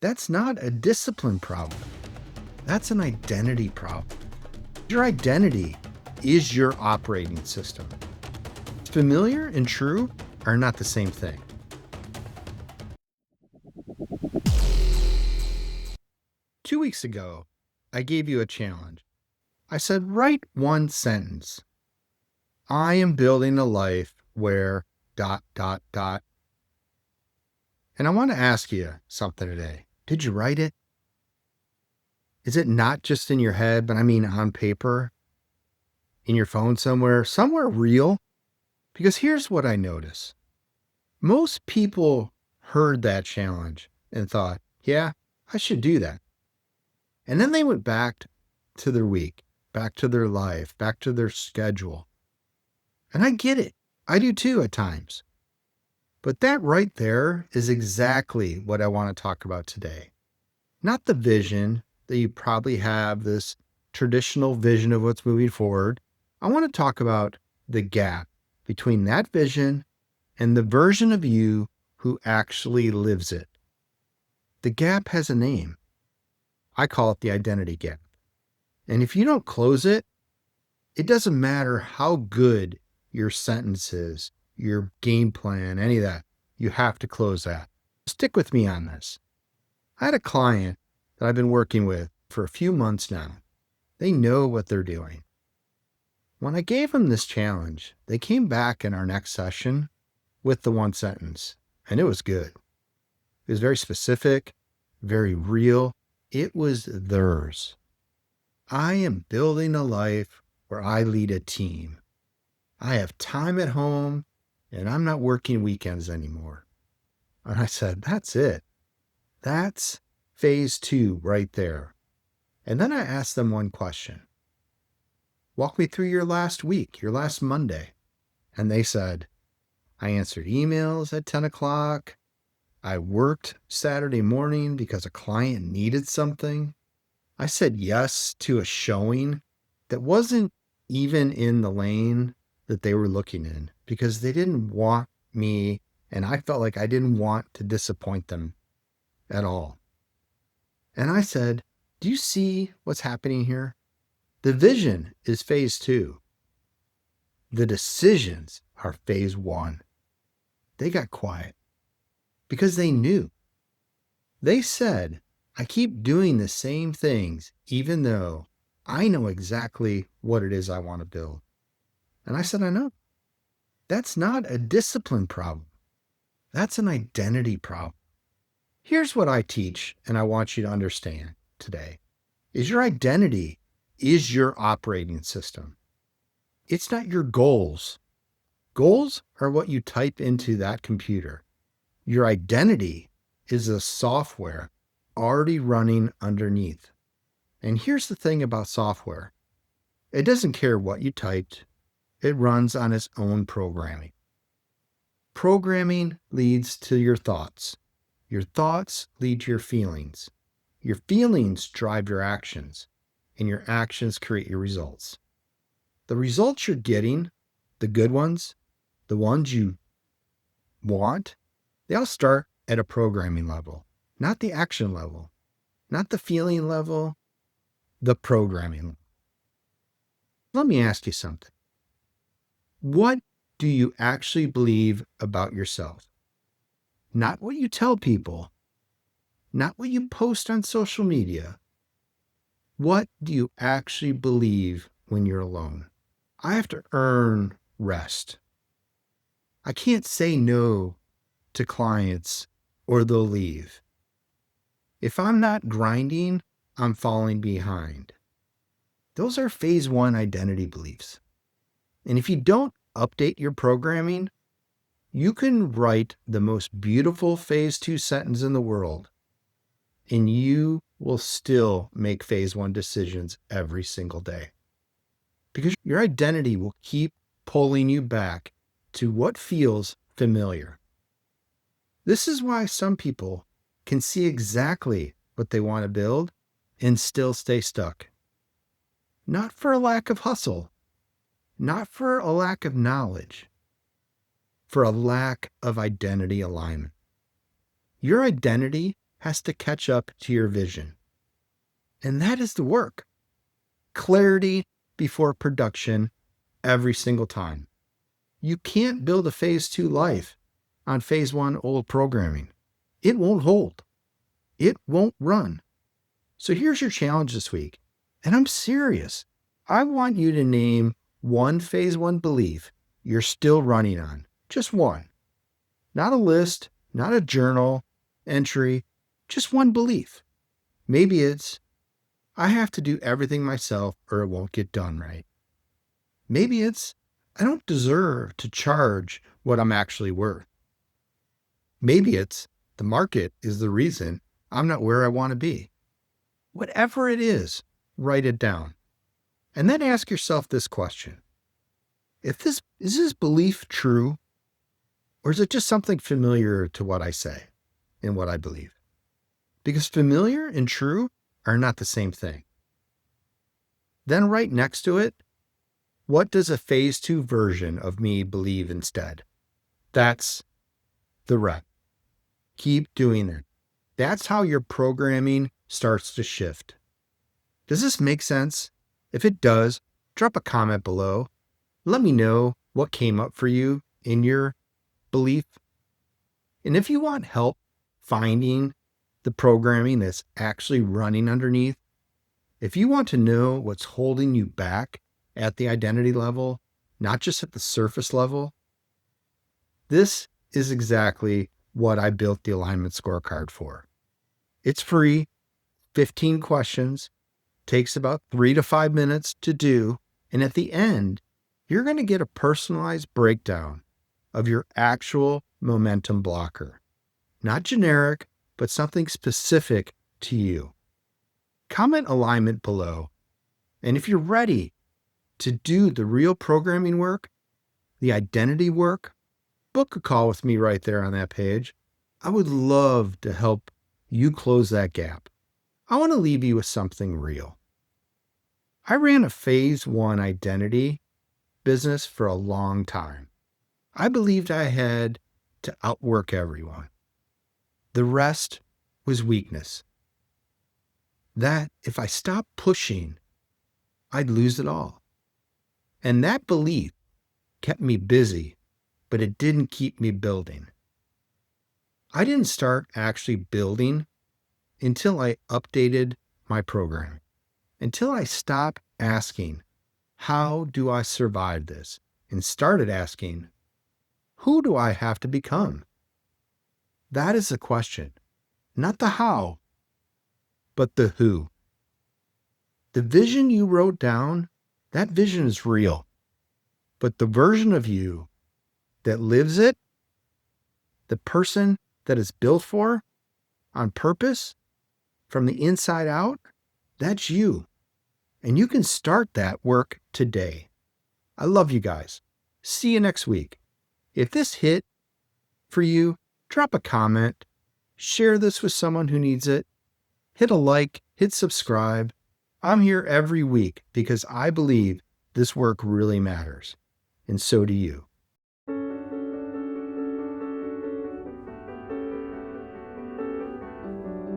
That's not a discipline problem. That's an identity problem. Your identity is your operating system. Familiar and true are not the same thing. Two weeks ago, I gave you a challenge. I said, write one sentence. I am building a life where ... And I want to ask you something today. Did you write it? Is it not just in your head, but I mean on paper, in your phone somewhere real? Because here's what I notice. Most people heard that challenge and thought, yeah, I should do that. And then they went back to their week, back to their life, back to their schedule. And I get it. I do too at times. But that right there is exactly what I want to talk about today. Not the vision that you probably have, this traditional vision of what's moving forward. I want to talk about the gap between that vision and the version of you who actually lives it. The gap has a name. I call it the identity gap. And if you don't close it, it doesn't matter how good your sentence is, your game plan, any of that. You have to close that. Stick with me on this. I had a client that I've been working with for a few months now. They know what they're doing. When I gave them this challenge, they came back in our next session with the one sentence, and it was good. It was very specific, very real. It was theirs. I am building a life where I lead a team. I have time at home, and I'm not working weekends anymore. And I said, that's it. That's phase 2 right there. And then I asked them one question. Walk me through your last week, your last Monday. And they said, I answered emails at 10 o'clock. I worked Saturday morning because a client needed something. I said yes to a showing that wasn't even in the lane that they were looking in because they didn't want me, and I felt like I didn't want to disappoint them at all. And I said, do you see what's happening here? The vision is phase 2. The decisions are phase 1. They got quiet because they knew. They said, I keep doing the same things, even though I know exactly what it is I want to build. And I said, I know. That's not a discipline problem. That's an identity problem. Here's what I teach, and I want you to understand today, is your identity is your operating system. It's not your goals. Goals are what you type into that computer. Your identity is a software already running underneath. And here's the thing about software. It doesn't care what you typed. It runs on its own programming. Programming leads to your thoughts. Your thoughts lead to your feelings. Your feelings drive your actions, and your actions create your results. The results you're getting, the good ones, the ones you want, they all start at a programming level, not the action level, not the feeling level, the programming level. Let me ask you something. What do you actually believe about yourself? Not what you tell people, not what you post on social media. What do you actually believe when you're alone? I have to earn rest. I can't say no to clients or they'll leave. If I'm not grinding, I'm falling behind. Those are phase 1 identity beliefs. And if you don't update your programming, you can write the most beautiful phase 2 sentence in the world, and you will still make phase 1 decisions every single day. Because your identity will keep pulling you back to what feels familiar. This is why some people can see exactly what they want to build and still stay stuck. Not for a lack of hustle, not for a lack of knowledge, for a lack of identity alignment. Your identity has to catch up to your vision. And that is the work. Clarity before production every single time. You can't build a phase 2 life on phase 1 old programming. It won't hold. It won't run. So here's your challenge this week. And I'm serious. I want you to name one phase 1 belief you're still running on. Just one. Not a list, not a journal entry, just one belief. Maybe it's, I have to do everything myself or it won't get done right. Maybe it's, I don't deserve to charge what I'm actually worth. Maybe it's, the market is the reason I'm not where I want to be. Whatever it is, write it down. And then ask yourself this question. Is this belief true? Or is it just something familiar to what I say and what I believe? Because familiar and true are not the same thing. Then right next to it, what does a phase 2 version of me believe instead? That's the rep. Keep doing it. That's how your programming starts to shift. Does this make sense? If it does, drop a comment below. Let me know what came up for you in your belief. And if you want help finding the programming that's actually running underneath, if you want to know what's holding you back at the identity level, not just at the surface level, this is exactly what I built the Alignment Scorecard for. It's free, 15 questions, takes about 3 to 5 minutes to do, and at the end, you're going to get a personalized breakdown of your actual momentum blocker. Not generic, but something specific to you. Comment alignment below, and if you're ready to do the real programming work, the identity work, book a call with me right there on that page. I would love to help you close that gap. I want to leave you with something real. I ran a phase 1 identity business for a long time. I believed I had to outwork everyone. The rest was weakness. That if I stopped pushing, I'd lose it all. And that belief kept me busy, but it didn't keep me building. I didn't start actually building until I updated my program, until I stopped asking, how do I survive this? And started asking, who do I have to become? That is the question, not the how, but the who. The vision you wrote down, that vision is real. But the version of you that lives it, the person that is built for, on purpose, from the inside out, that's you. And you can start that work today. I love you guys. See you next week. If this hit for you, drop a comment, share this with someone who needs it, hit a like, hit subscribe. I'm here every week because I believe this work really matters, and so do you.